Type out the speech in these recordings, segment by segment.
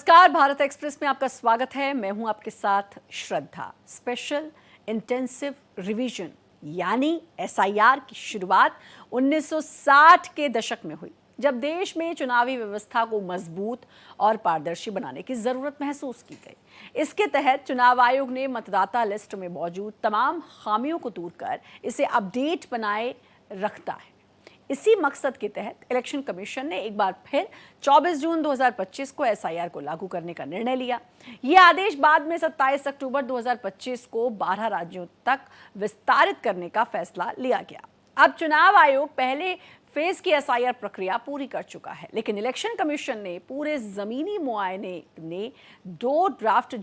नमस्कार, भारत एक्सप्रेस में आपका स्वागत है। मैं हूं आपके साथ श्रद्धा। स्पेशल इंटेंसिव रिवीजन यानी एसआईआर की शुरुआत 1960 के दशक में हुई, जब देश में चुनावी व्यवस्था को मजबूत और पारदर्शी बनाने की जरूरत महसूस की गई। इसके तहत चुनाव आयोग ने मतदाता लिस्ट में मौजूद तमाम खामियों को दूर कर इसे अपडेट बनाए रखता है। इसी मकसद के तहत इलेक्शन कमीशन ने एक बार फिर 24 जून 2025 को एसआईआर को लागू करने का निर्णय लिया। यह आदेश बाद में 27 अक्टूबर 2025 को 12 राज्यों तक विस्तारित करने का फैसला लिया गया। अब चुनाव आयोग पहले फेज की एसआईआर प्रक्रिया पूरी कर चुका है, लेकिन इलेक्शन कमीशन ने पूरे जमीनी मुआयने ने 2 ड्राफ्ट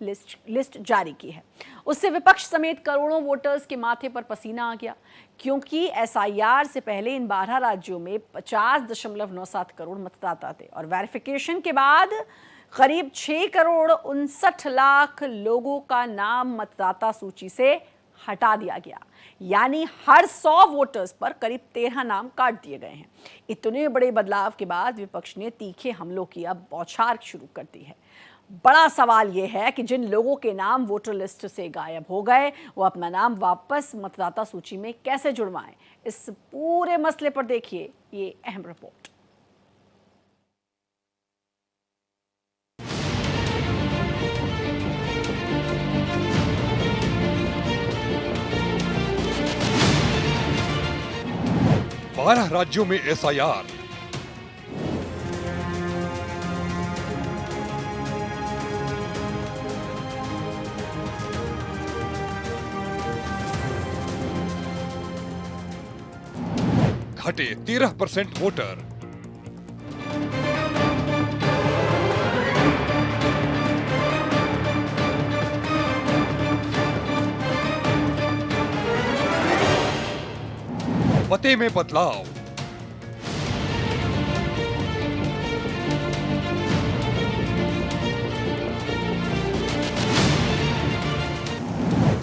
लिस्ट जारी की है। उससे विपक्ष समेत करोड़ों वोटर्स के माथे पर पसीना आ गया, क्योंकि एसआईआर से पहले इन 12 राज्यों में 50.97 करोड़ मतदाता थे और वेरिफिकेशन के बाद करीब 6 करोड़ 59 लाख लोगों का नाम मतदाता सूची से हटा दिया गया। यानी हर 100 वोटर्स पर करीब 13 नाम काट दिए गए हैं। इतने बड़े बदलाव के बाद विपक्ष ने तीखे हमलों की अब बौछार शुरू कर दी है। बड़ा सवाल यह है कि जिन लोगों के नाम वोटर लिस्ट से गायब हो गए, वो अपना नाम वापस मतदाता सूची में कैसे जुड़वाएं। इस पूरे मसले पर देखिए ये अहम रिपोर्ट। बारह राज्यों में एसआईआर। घटे 13% वोटर। पते में बदलाव।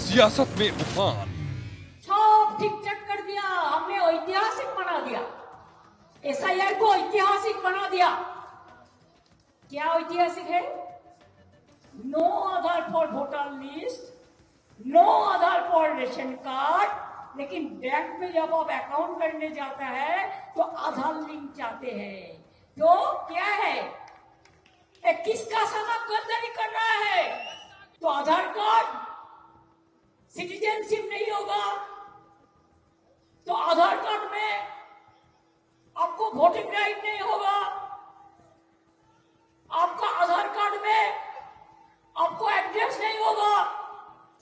सियासत में उफान। सब ठीक ठाक कर दिया हमने, ऐतिहासिक बना दिया, एसआईआर को ऐतिहासिक बना दिया। क्या ऐतिहासिक है? No Aadhaar for voter list, no Aadhaar for ration card, लेकिन बैंक में जब आप अकाउंट करने जाता है तो आधार लिंक चाहते हैं। तो क्या है, किसका सामान गद्दारी कर रहा है? तो आधार कार्ड सिटीजनशिप नहीं होगा, तो आधार कार्ड में आपको वोटिंग राइट नहीं होगा, आपका आधार कार्ड में आपको एड्रेस नहीं होगा।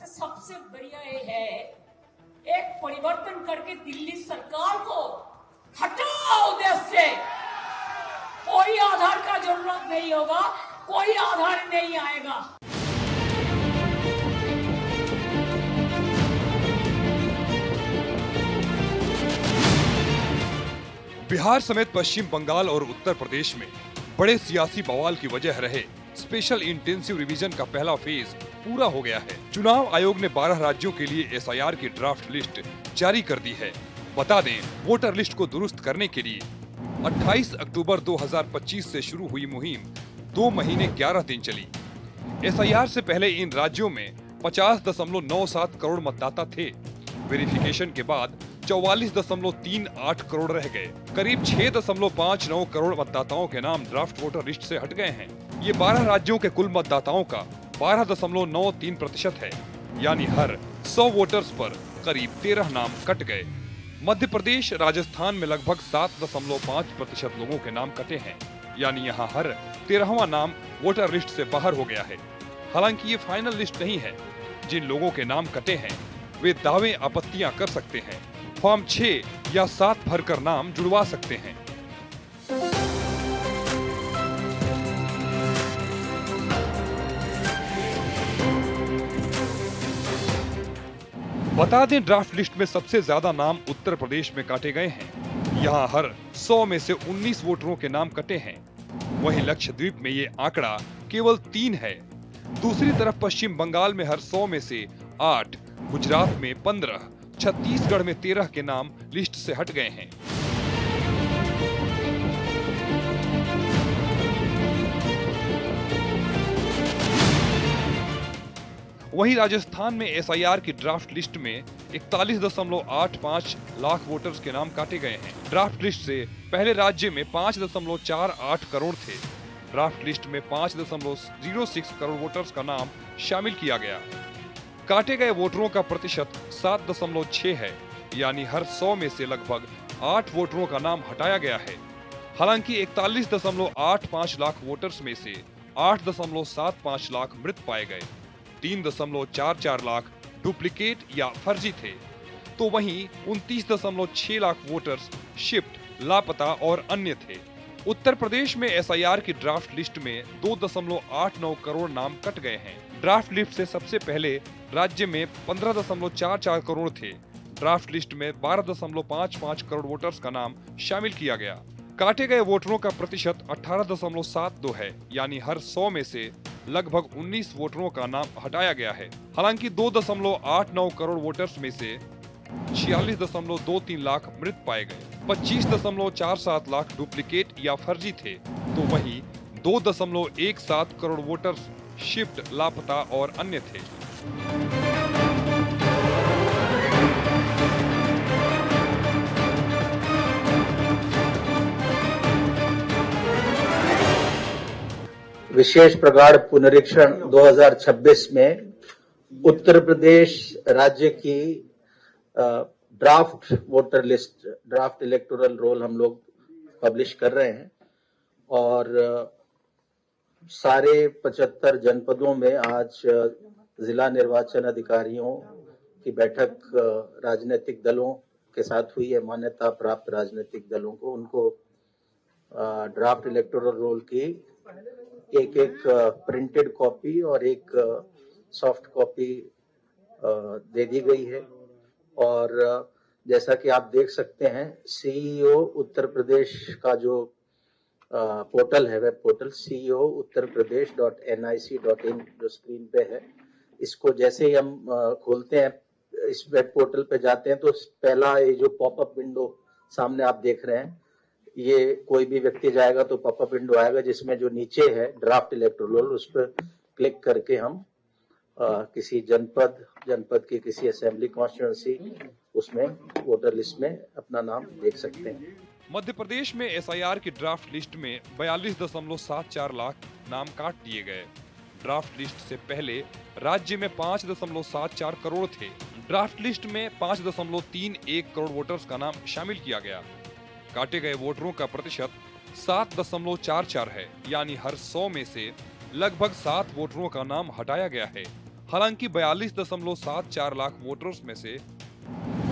तो सबसे बढ़िया ये है, एक परिवर्तन करके दिल्ली सरकार को हटाओ देश से। कोई आधार का जरूरत नहीं होगा, कोई आधार नहीं आएगा। बिहार समेत पश्चिम बंगाल और उत्तर प्रदेश में बड़े सियासी बवाल की वजह रहे स्पेशल इंटेंसिव रिवीजन का पहला फेज पूरा हो गया है। चुनाव आयोग ने 12 राज्यों के लिए एसआईआर की ड्राफ्ट लिस्ट जारी कर दी है। बता दें, वोटर लिस्ट को दुरुस्त करने के लिए 28 अक्टूबर 2025 से शुरू हुई मुहिम 2 महीने 11 दिन चली। एसआईआर से पहले इन राज्यों में 50.97 करोड़ मतदाता थे। वेरिफिकेशन के बाद 44.38 करोड़ रह गए। करीब 6.59 करोड़ मतदाताओं के नाम ड्राफ्ट वोटर लिस्ट से हट गए हैं। ये 12 राज्यों के कुल मतदाताओं का 12.93% है, यानी हर 100 वोटर्स पर करीब 13 नाम कट गए। मध्य प्रदेश, राजस्थान में लगभग 7.5% लोगों के नाम कटे हैं, यानी यहाँ हर 13वां नाम वोटर लिस्ट से बाहर हो गया है। हालांकि ये फाइनल लिस्ट नहीं है। जिन लोगों के नाम कटे हैं वे दावे आपत्तियां कर सकते हैं, फॉर्म 6 या 7 भरकर नाम जुड़वा सकते हैं। बता दें, ड्राफ्ट लिस्ट में सबसे ज्यादा नाम उत्तर प्रदेश में काटे गए हैं। यहाँ हर 100 में से 19 वोटरों के नाम कटे हैं। वहीं लक्षद्वीप में ये आंकड़ा केवल 3 है। दूसरी तरफ पश्चिम बंगाल में हर 100 में से 8, गुजरात में 15, छत्तीसगढ़ में 13 के नाम लिस्ट से हट गए हैं। वहीं राजस्थान में एसआईआर की ड्राफ्ट लिस्ट में 41.85 लाख वोटर्स के नाम काटे गए हैं। ड्राफ्ट लिस्ट से पहले राज्य में 5.48 करोड़ थे। ड्राफ्ट लिस्ट में 5.06 करोड़ वोटर्स का नाम शामिल किया गया। काटे गए वोटरों का प्रतिशत 7.6 है, यानी हर 100 में से लगभग 8 वोटरों का नाम हटाया गया है। हालांकि 41.85 लाख वोटर्स में से 8.75 लाख मृत पाए गए, 3.44 लाख डुप्लीकेट या फर्जी थे, तो वहीं 29.6 लाख वोटर्स शिफ्ट, लापता और अन्य थे। उत्तर प्रदेश में एसआईआर की ड्राफ्ट लिस्ट में 2.89 करोड़ नाम कट गए हैं। ड्राफ्ट लिस्ट से सबसे पहले राज्य में 15.44 करोड़ थे। ड्राफ्ट लिस्ट में 12.55 करोड़ वोटर्स का नाम शामिल किया गया। काटे गए वोटरों का प्रतिशत 18.72 है, यानी हर 100 में से लगभग 19 वोटरों का नाम हटाया गया है। हालांकि 2.89 करोड़ वोटर्स में से 46.23 लाख मृत पाए गए, 25.47 लाख डुप्लीकेट या फर्जी थे, तो वहीं 2.17 करोड़ वोटर्स शिफ्ट, लापता और अन्य थे। विशेष प्रगाढ़ पुनरीक्षण 2026 में उत्तर प्रदेश राज्य की draft voter list, draft electoral roll हम लोग पब्लिश कर रहे हैं और सारे 75 जनपदों में आज जिला निर्वाचन अधिकारियों की बैठक राजनीतिक दलों के साथ हुई है। मान्यता प्राप्त राजनीतिक दलों को, उनको ड्राफ्ट इलेक्टोरल रोल की एक प्रिंटेड कॉपी और एक सॉफ्ट कॉपी दे दी गई है। और जैसा कि आप देख सकते हैं, सीईओ उत्तर प्रदेश का जो पोर्टल है, वेब पोर्टल ceo.uttarpradesh.nic.in जो स्क्रीन पे है, इसको जैसे ही हम खोलते हैं, इस वेब पोर्टल पे जाते हैं तो पहला ये जो पॉपअप विंडो सामने आप देख रहे हैं, ये कोई भी व्यक्ति जाएगा तो पॉपअप विंडो आएगा जिसमें जो नीचे है ड्राफ्ट इलेक्टोरल रोल, उस पर क्लिक करके हम किसी जनपद की किसी असेंबली कॉन्स्टिट्यूएंसी उसमें वोटर लिस्ट में अपना नाम देख सकते हैं। मध्य प्रदेश में एसआईआर की ड्राफ्ट लिस्ट में 42.74 लाख नाम काट दिए गए। ड्राफ्ट लिस्ट से पहले राज्य में 5.74 करोड़ थे। ड्राफ्ट लिस्ट में 5.31 करोड़ वोटर्स का नाम शामिल किया गया। काटे गए वोटरों का प्रतिशत 7.44 है, यानी हर 100 में से लगभग 7 वोटरों का नाम हटाया गया है। हालांकि 42.74 लाख वोटर्स में से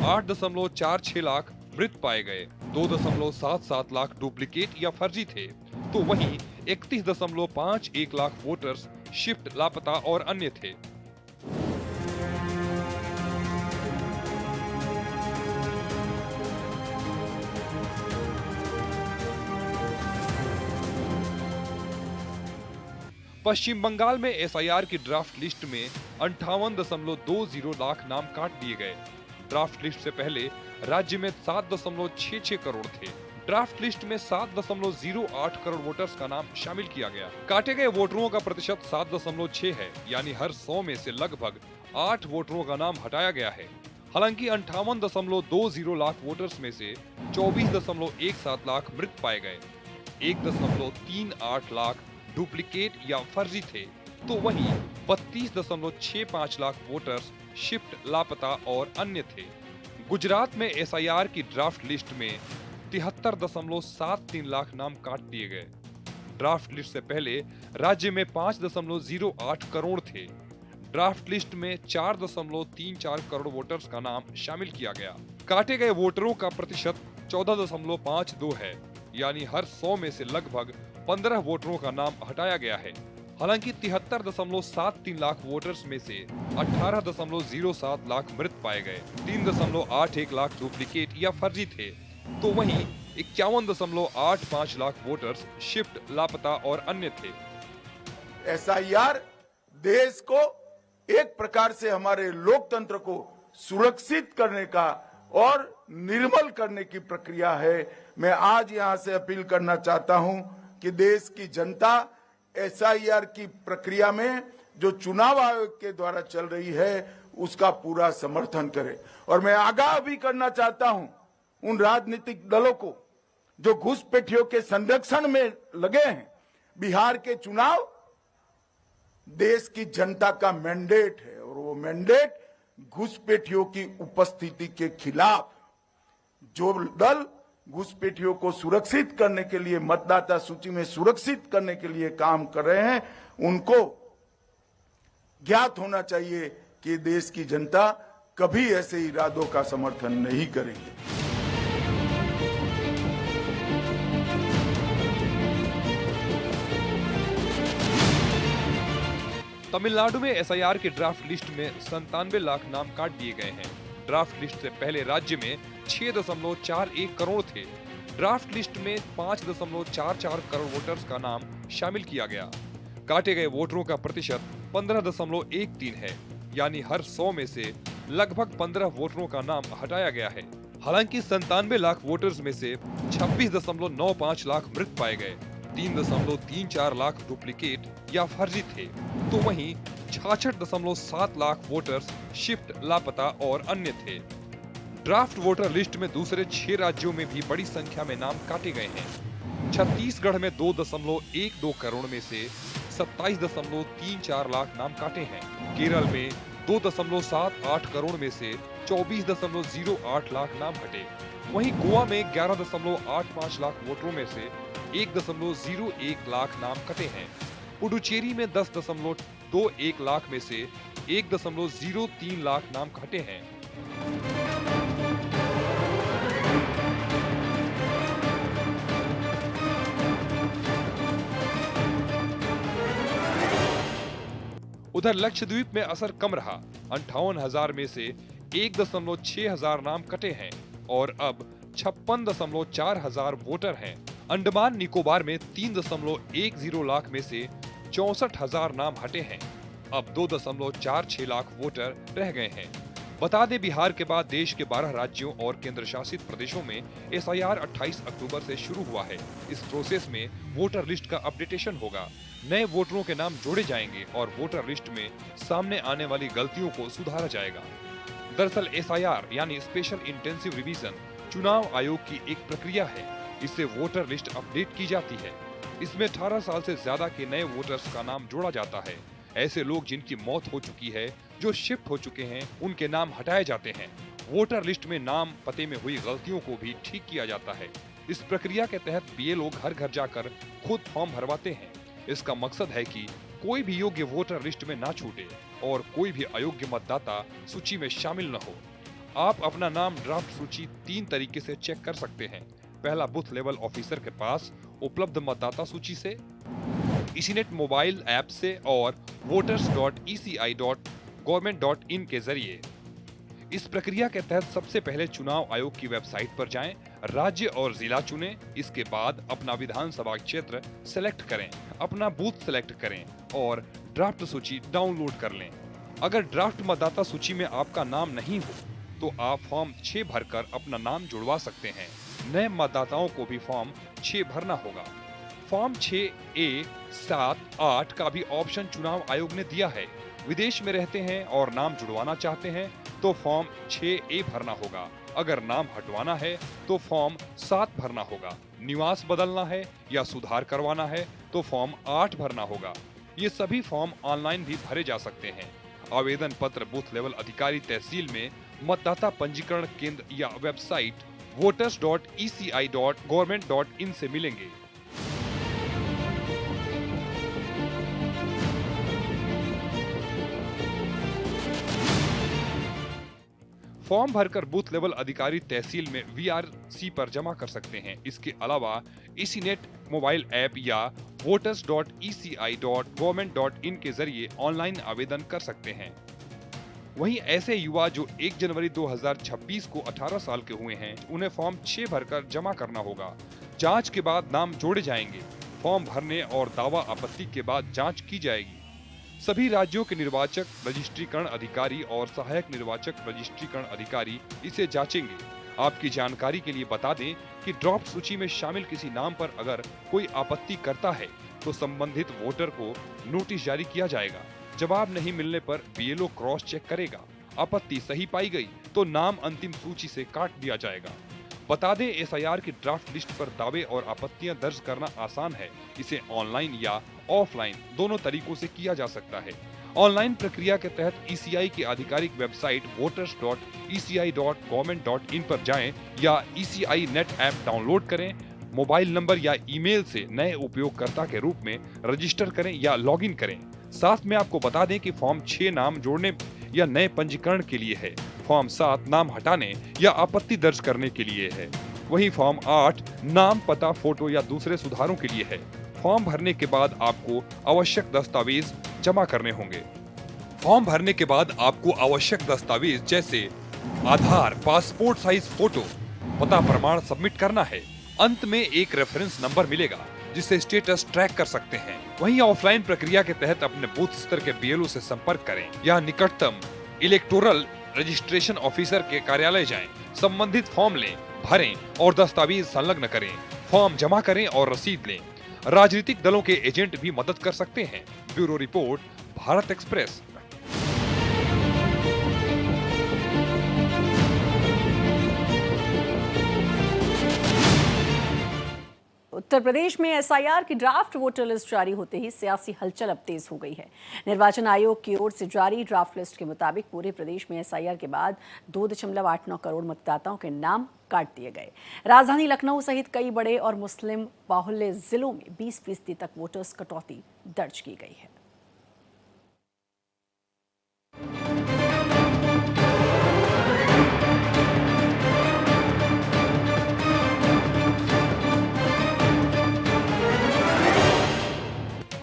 8.46 लाख मृत पाए गए, 2.77 लाख डुप्लीकेट या फर्जी थे, तो वहीं 31.51 लाख वोटर्स शिफ्ट, लापता और अन्य थे। पश्चिम बंगाल में एसआईआर की ड्राफ्ट लिस्ट में 58.20 लाख नाम काट दिए गए। ड्राफ्ट लिस्ट से पहले राज्य में 7.66 करोड़ थे। ड्राफ्ट लिस्ट में 7.08 करोड़ वोटर्स का नाम शामिल किया गया। काटे गए वोटरों का प्रतिशत 7.6 है, यानी हर 100 में से लगभग 8 वोटरों का नाम हटाया गया है। हालांकि 58.20 लाख वोटर्स में से 24.17 लाख मृत पाए गए, 1.38 लाख डुप्लीकेट या फर्जी थे, तो वहीं 32.65 लाख वोटर्स शिफ्ट, लापता और अन्य थे। गुजरात में एसआईआर की ड्राफ्ट लिस्ट में 73.73 लाख नाम काट दिए गए। ड्राफ्ट लिस्ट से पहले राज्य में 5.08 करोड़ थे। ड्राफ्ट लिस्ट में 4.34 करोड़ वोटर्स का नाम शामिल किया गया। काटे गए वोटरों का प्रतिशत 14.52 है, यानी हर 100 में से लगभग 15 वोटरों का नाम हटाया गया है। हालांकि 73.73 लाख वोटर्स में से 18.07 लाख मृत पाए गए, 3.81 लाख डुप्लीकेट या फर्जी थे, तो वहीं 51.85 लाख वोटर्स शिफ्ट, लापता और अन्य थे। एसआईआर देश को एक प्रकार से हमारे लोकतंत्र को सुरक्षित करने का और निर्मल करने की प्रक्रिया है। मैं आज यहां से अपील करना चाहता हूं कि देश की जनता एसआईआर की प्रक्रिया में जो चुनाव आयोग के द्वारा चल रही है उसका पूरा समर्थन करें। और मैं आगाह भी करना चाहता हूं उन राजनीतिक दलों को जो घुसपैठियों के संरक्षण में लगे हैं। बिहार के चुनाव देश की जनता का मैंडेट है और वो मैंडेट घुसपैठियों की उपस्थिति के खिलाफ। जो दल घुसपैठियों को सुरक्षित करने के लिए, मतदाता सूची में सुरक्षित करने के लिए काम कर रहे हैं, उनको ज्ञात होना चाहिए कि देश की जनता कभी ऐसे इरादों का समर्थन नहीं करेंगे। तमिलनाडु में एसआईआर की ड्राफ्ट लिस्ट में 97 लाख नाम काट दिए गए हैं। ड्राफ्ट लिस्ट से पहले राज्य में 6.41 करोड़ थे। ड्राफ्ट लिस्ट में 5.44 करोड़ वोटर्स का नाम शामिल किया गया। काटे गए वोटरों का प्रतिशत 15.13 है, यानी हर 100 में से लगभग 15 वोटरों का नाम हटाया गया है। हालांकि 97 लाख वोटर्स में से 26.95 लाख मृत पाए गए, 3.34 लाख डुप्लीकेट या फर्जी थे, तो वहीं 66.7 लाख वोटर्स शिफ्ट, लापता और अन्य थे। ड्राफ्ट वोटर लिस्ट में दूसरे 6 राज्यों में भी बड़ी संख्या में नाम काटे गए हैं। छत्तीसगढ़ में 2.12 करोड़ में से 27.34 लाख नाम काटे हैं। केरल में 2.78 करोड़ में से 24.08 लाख नाम हटे। वहीं गोवा में 11.85 लाख वोटरों में से 1.01 लाख नाम कटे हैं। पुडुचेरी में 10.21 लाख में से 1.03 लाख नाम कटे हैं। उधर लक्षद्वीप में असर कम रहा। 58,000 में से 1.6 हजार नाम कटे हैं और अब 56.4 हजार वोटर हैं। अंडमान निकोबार में 3.10 लाख में से 64,000 नाम हटे हैं। अब 2.46 लाख वोटर रह गए हैं। बता दें, बिहार के बाद देश के 12 राज्यों और केंद्र शासित प्रदेशों में एसआईआर 28 अक्टूबर से शुरू हुआ है। इस प्रोसेस में वोटर लिस्ट का अपडेटेशन होगा, नए वोटरों के नाम जोड़े जाएंगे और वोटर लिस्ट में सामने आने वाली गलतियों को सुधारा जाएगा। दरअसल एसआईआर यानी स्पेशल इंटेंसिव रिवीजन चुनाव आयोग की एक प्रक्रिया है। इससे वोटर लिस्ट अपडेट की जाती है। इसमें 18 साल से ज्यादा के नए वोटर्स का नाम जोड़ा जाता है। ऐसे लोग जिनकी मौत हो चुकी है, जो शिफ्ट हो चुके हैं, उनके नाम हटाए जाते हैं। वोटर लिस्ट में नाम पते में हुई गलतियों को भी ठीक किया जाता है। इस प्रक्रिया के तहत बीएलओ घर घर जाकर खुद फॉर्म भरवाते हैं। इसका मकसद है कि कोई भी योग्य वोटर लिस्ट में ना छूटे और कोई भी अयोग्य मतदाता सूची में शामिल न हो। आप अपना नाम ड्राफ्ट सूची 3 तरीके से चेक कर सकते हैं। पहला, बूथ लेवल ऑफिसर के पास उपलब्ध मतदाता सूची से, ईसीनेट मोबाइल ऐप से और voters.eci.government.in के जरिए। इस प्रक्रिया के तहत सबसे पहले चुनाव आयोग की वेबसाइट पर जाएं, राज्य और जिला चुनें। इसके बाद अपना विधानसभा क्षेत्र सेलेक्ट करें, अपना बूथ सेलेक्ट करें और ड्राफ्ट सूची डाउनलोड कर लें। अगर ड्राफ्ट मतदाता सूची में आपका नाम नहीं हो तो आप फॉर्म 6 भरकर अपना नाम जुड़वा सकते हैं। नए मतदाताओं को भी फॉर्म 6 भरना होगा। फॉर्म 6A, 7, 8 का भी ऑप्शन चुनाव आयोग ने दिया है। विदेश में रहते हैं और नाम जुड़वाना चाहते हैं तो फॉर्म 6A भरना होगा। अगर नाम हटवाना है तो फॉर्म 7 भरना होगा। निवास बदलना है या सुधार करवाना है तो फॉर्म 8 भरना होगा। ये सभी फॉर्म ऑनलाइन भी भरे जा सकते हैं। आवेदन पत्र बूथ लेवल अधिकारी तहसील में, मतदाता पंजीकरण केंद्र या वेबसाइट voters.eci.government.in से मिलेंगे। फॉर्म भरकर बूथ लेवल अधिकारी तहसील में VRC पर जमा कर सकते हैं। इसके अलावा ईसीनेट मोबाइल ऐप या voters.eci.government.in के जरिए ऑनलाइन आवेदन कर सकते हैं। वहीं ऐसे युवा जो 1 जनवरी 2026 को 18 साल के हुए हैं, उन्हें फॉर्म 6 भरकर जमा करना होगा। जांच के बाद नाम जोड़े जाएंगे। फॉर्म भरने और दावा आपत्ति के बाद जांच की जाएगी। सभी राज्यों के निर्वाचक रजिस्ट्रीकरण अधिकारी और सहायक निर्वाचक रजिस्ट्रीकरण अधिकारी इसे जांचेंगे। आपकी जानकारी के लिए बता दें कि ड्राफ्ट सूची में शामिल किसी नाम पर अगर कोई आपत्ति करता है तो संबंधित वोटर को नोटिस जारी किया जाएगा। जवाब नहीं मिलने पर बीएलओ क्रॉस चेक करेगा। आपत्ति सही पाई गई तो नाम अंतिम सूची से काट दिया जाएगा। बता दें, एसआईआर की ड्राफ्ट लिस्ट पर दावे और आपत्तियां दर्ज करना आसान है। इसे ऑनलाइन या ऑफलाइन दोनों तरीकों से किया जा सकता है। ऑनलाइन प्रक्रिया के तहत ईसीआई की आधिकारिक वेबसाइट voters.eci.government.in पर जाएं या ईसीआई नेट ऐप डाउनलोड करें। मोबाइल नंबर या ईमेल से नए उपयोगकर्ता के रूप में रजिस्टर करें या लॉगिन करें। साथ में आपको बता दें कि फॉर्म 6 नाम जोड़ने या नए पंजीकरण के लिए है। फॉर्म 7 नाम हटाने या आपत्ति दर्ज करने के लिए है। वहीं फॉर्म 8 नाम, पता, फोटो या दूसरे सुधारों के लिए है। फॉर्म भरने के बाद आपको आवश्यक दस्तावेज जमा करने होंगे। फॉर्म भरने के बाद आपको आवश्यक दस्तावेज जैसे आधार, पासपोर्ट साइज फोटो, पता प्रमाण सबमिट करना है। अंत में एक रेफरेंस नंबर मिलेगा जिससे स्टेटस ट्रैक कर सकते हैं। वहीं ऑफलाइन प्रक्रिया के तहत अपने बूथ स्तर के बीएलओ से संपर्क करें या निकटतम इलेक्टोरल रजिस्ट्रेशन ऑफिसर के कार्यालय जाएं। संबंधित फॉर्म लें, भरें और दस्तावेज संलग्न करें। फॉर्म जमा करें और रसीद लें। राजनीतिक दलों के एजेंट भी मदद कर सकते हैं। Bureau report, Bharat express. Uttar Pradesh में एसआईआर की ड्राफ्ट वोटर लिस्ट जारी होते ही सियासी हलचल अब तेज हो गई है। निर्वाचन आयोग की ओर से जारी ड्राफ्ट लिस्ट के मुताबिक पूरे प्रदेश में एसआईआर के बाद 2.89 करोड़ मतदाताओं के नाम काट दिए गए। राजधानी लखनऊ सहित कई बड़े और मुस्लिम बाहुल्य जिलों में 20% तक वोटर्स कटौती दर्ज की गई है।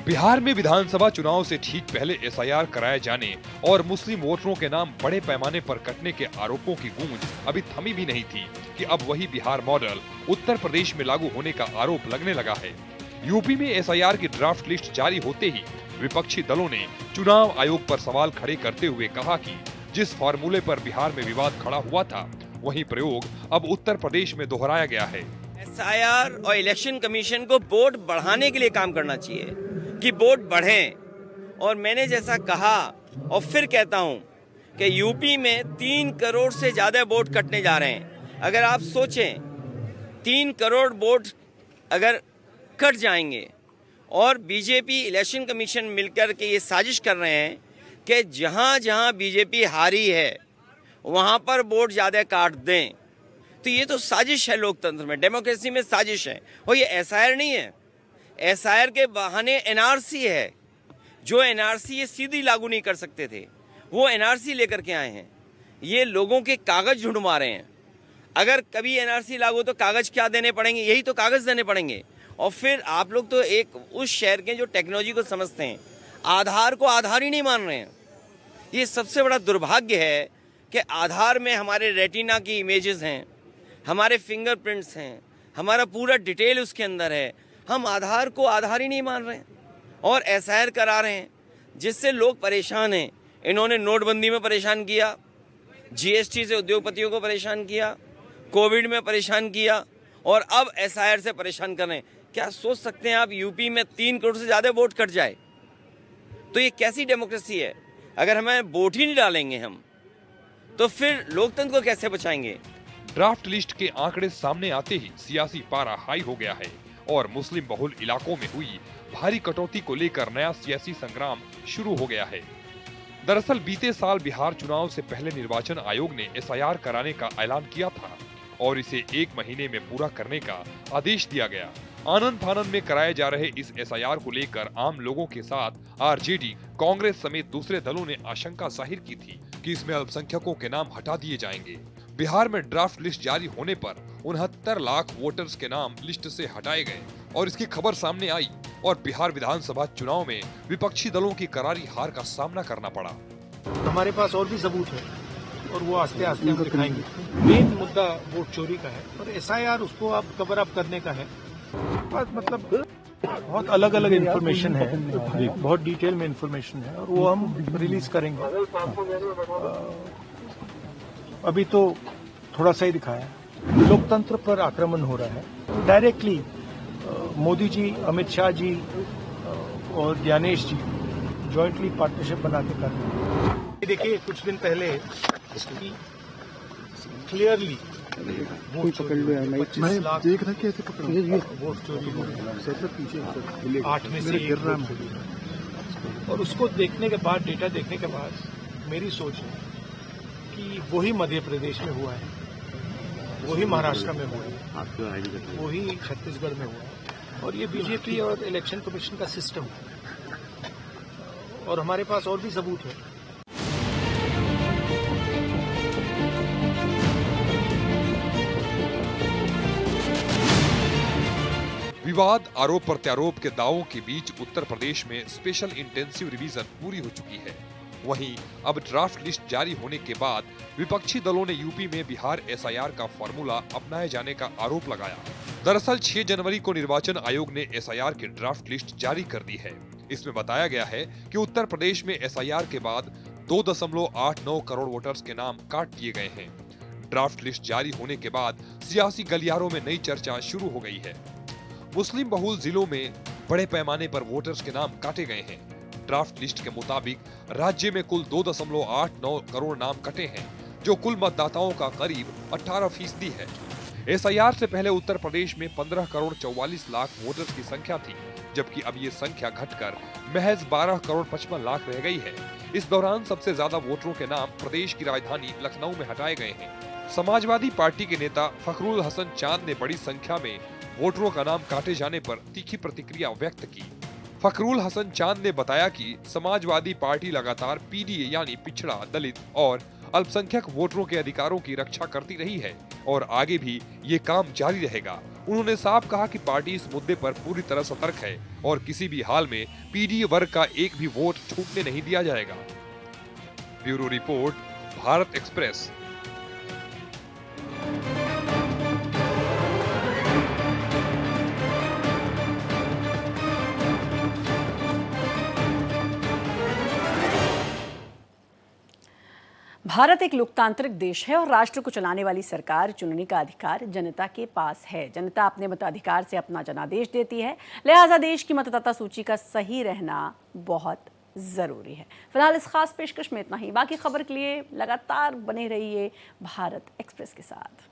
बिहार में विधानसभा चुनाव से ठीक पहले एसआईआर कराए जाने और मुस्लिम वोटरों के नाम बड़े पैमाने पर कटने के आरोपों की गूंज अभी थमी भी नहीं थी कि अब वही बिहार मॉडल उत्तर प्रदेश में लागू होने का आरोप लगने लगा है। यूपी में एसआईआर की ड्राफ्ट लिस्ट जारी होते ही विपक्षी दलों ने चुनाव आयोग पर सवाल खड़े करते हुए कहा कि जिस फार्मूले पर बिहार में विवाद खड़ा हुआ था, वही प्रयोग अब उत्तर प्रदेश में दोहराया गया है। एसआईआर और इलेक्शन कमीशन को वोट बढ़ाने के लिए काम करना चाहिए कि वोट बढ़ें। और मैंने जैसा कहा और फिर कहता हूं कि यूपी में 3 करोड़ से ज्यादा वोट कटने जा रहे हैं। अगर आप सोचें 3 करोड़ वोट अगर कट जाएंगे और बीजेपी इलेक्शन कमीशन मिलकर के ये साजिश कर रहे हैं कि जहां जहां बीजेपी हारी है वहां पर वोट ज्यादा काट दें, तो ये तो साजिश है। लोकतंत्र में, डेमोक्रेसी में साजिश है। और ये एसआईआर नहीं है। एसआईआर के बहाने एनआरसी है। जो एनआरसी ये सीधी लागू नहीं कर सकते थे, वो एनआरसी लेकर के आए हैं। ये लोगों के कागज ढूंढवा रहे हैं। अगर कभी एनआरसी लागू तो कागज क्या देने पड़ेंगे? यही तो कागज देने पड़ेंगे। और फिर आप लोग तो एक उस शहर के जो टेक्नोलॉजी को समझते हैं, आधार को आधार ही नहीं मान रहे हैं। ये सबसे बड़ा दुर्भाग्य है कि आधार में हमारे रेटिना की इमेजेस हैं, हमारे फिंगरप्रिंट्स हैं, हमारा पूरा डिटेल उसके अंदर है। हम आधार को आधार ही नहीं मान रहे हैं और एसआईआर करा रहे हैं, जिससे लोग परेशान हैं। इन्होंने नोटबंदी में परेशान किया, जीएसटी से उद्योगपतियों को परेशान किया, कोविड में परेशान किया और अब एसआईआर से परेशान कर रहे हैं। क्या सोच सकते हैं आप यूपी में 3 करोड़ से ज़्यादा वोट कट जाए? तो ये कैसी डेमोक्रेसी है? अगर हमें वोट ही नहीं डालेंगे हम, तो फिर लोकतंत्र को कैसे बचाएंगे? ड्राफ्ट लिस्ट के आंकड़े सामने आते ही सियासी पारा हाई हो गया है और मुस्लिम बहुल इलाकों में हुई भारी कटौती को लेकर नया सियासी संग्राम शुरू हो गया है। दरअसल बीते साल बिहार चुनाव से पहले निर्वाचन आयोग ने एसआईआर कराने का ऐलान किया था और इसे 1 महीने में पूरा करने का आदेश दिया गया। आनन फानन में कराए जा रहे इस एसआईआर को लेकर आम लोगों के साथ आरजेडी, कांग्रेस समेत दूसरे दलों ने आशंका जाहिर की थी कि इसमें अल्पसंख्यकों के नाम हटा दिए जाएंगे। बिहार में ड्राफ्ट लिस्ट जारी होने पर 69 लाख वोटर्स के नाम लिस्ट से हटाए गए और इसकी खबर सामने आई और बिहार विधानसभा चुनाव में विपक्षी दलों की करारी हार का सामना करना पड़ा। हमारे पास और भी सबूत है और वो आस्ते आस्ते हम दिखाएंगे। मेन मुद्दा वोट चोरी का है और एसआईआर उसको अब कवर अप करने का है। मतलब बहुत अलग अलग इन्फॉर्मेशन है, बहुत डिटेल में इन्फॉर्मेशन है और वो हम रिलीज करेंगे। अभी तो थोड़ा सा ही दिखाया। लोकतंत्र पर आक्रमण हो रहा है डायरेक्टली। मोदी जी, अमित शाह जी और ज्ञानेश जी जॉइंटली पार्टनरशिप बना के कर रहे हैं। देखिए कुछ दिन पहले क्लियरली वोट चोरी 25 लाख देख रहे कैसे पकड़ा वोट चोरी हो गई 8 में से 1 वोट चोरी हुआ। और उसको देखने के बाद, डेटा देखने के बाद मेरी सोच है कि वही मध्य प्रदेश में हुआ है, वही महाराष्ट्र में हुआ है, वही छत्तीसगढ़ में हुआ है, और ये बीजेपी और इलेक्शन कमीशन का सिस्टम है। और हमारे पास और भी सबूत है। विवाद, आरोप प्रत्यारोप के दावों के बीच उत्तर प्रदेश में स्पेशल इंटेंसिव रिवीजन पूरी हो चुकी है। वहीं अब ड्राफ्ट लिस्ट जारी होने के बाद विपक्षी दलों ने यूपी में बिहार एसआईआर का फॉर्मूला अपनाए जाने का आरोप लगाया। दरअसल 6 जनवरी को निर्वाचन आयोग ने एसआईआर की ड्राफ्ट लिस्ट जारी कर दी है। इसमें बताया गया है कि उत्तर प्रदेश में एसआईआर के बाद 2.89 करोड़ वोटर्स के नाम काट दिए गए हैं। ड्राफ्ट लिस्ट जारी होने के बाद सियासी गलियारों में नई चर्चा शुरू हो गई है। मुस्लिम बहुल जिलों में बड़े पैमाने पर वोटर्स के नाम काटे गए हैं। ड्राफ्ट लिस्ट के मुताबिक राज्य में कुल 2.89 करोड़ नाम कटे हैं, जो कुल मतदाताओं का करीब 18% है। एसआईआर से पहले उत्तर प्रदेश में 15 करोड़ 44 लाख वोटर्स की संख्या थी, जबकि अब ये संख्या घटकर महज 12 करोड़ 55 लाख रह गई है। इस दौरान सबसे ज्यादा वोटरों के नाम प्रदेश की राजधानी लखनऊ में हटाए गए हैं। समाजवादी पार्टी के नेता फखरुल हसन चांद ने बड़ी संख्या में वोटरों का नाम काटे जाने पर तीखी प्रतिक्रिया व्यक्त की। फखरुल हसन चांद ने बताया कि समाजवादी पार्टी लगातार पीडीए यानी पिछड़ा, दलित और अल्पसंख्यक वोटरों के अधिकारों की रक्षा करती रही है और आगे भी ये काम जारी रहेगा। उन्होंने साफ कहा कि पार्टी इस मुद्दे पर पूरी तरह सतर्क है और किसी भी हाल में पीडीए वर्ग का एक भी वोट छूटने नहीं दिया जाएगा। Bureau report, Bharat express. Bharat एक लोकतांत्रिक देश है और राष्ट्र को चलाने वाली सरकार चुनने का अधिकार जनता के पास है। जनता अपने मताधिकार से अपना जनादेश देती है, लिहाजा देश की मतदाता सूची का सही रहना बहुत ज़रूरी है। फिलहाल इस खास पेशकश में इतना ही। बाकी खबर के लिए लगातार बने रहिए भारत एक्सप्रेस के साथ।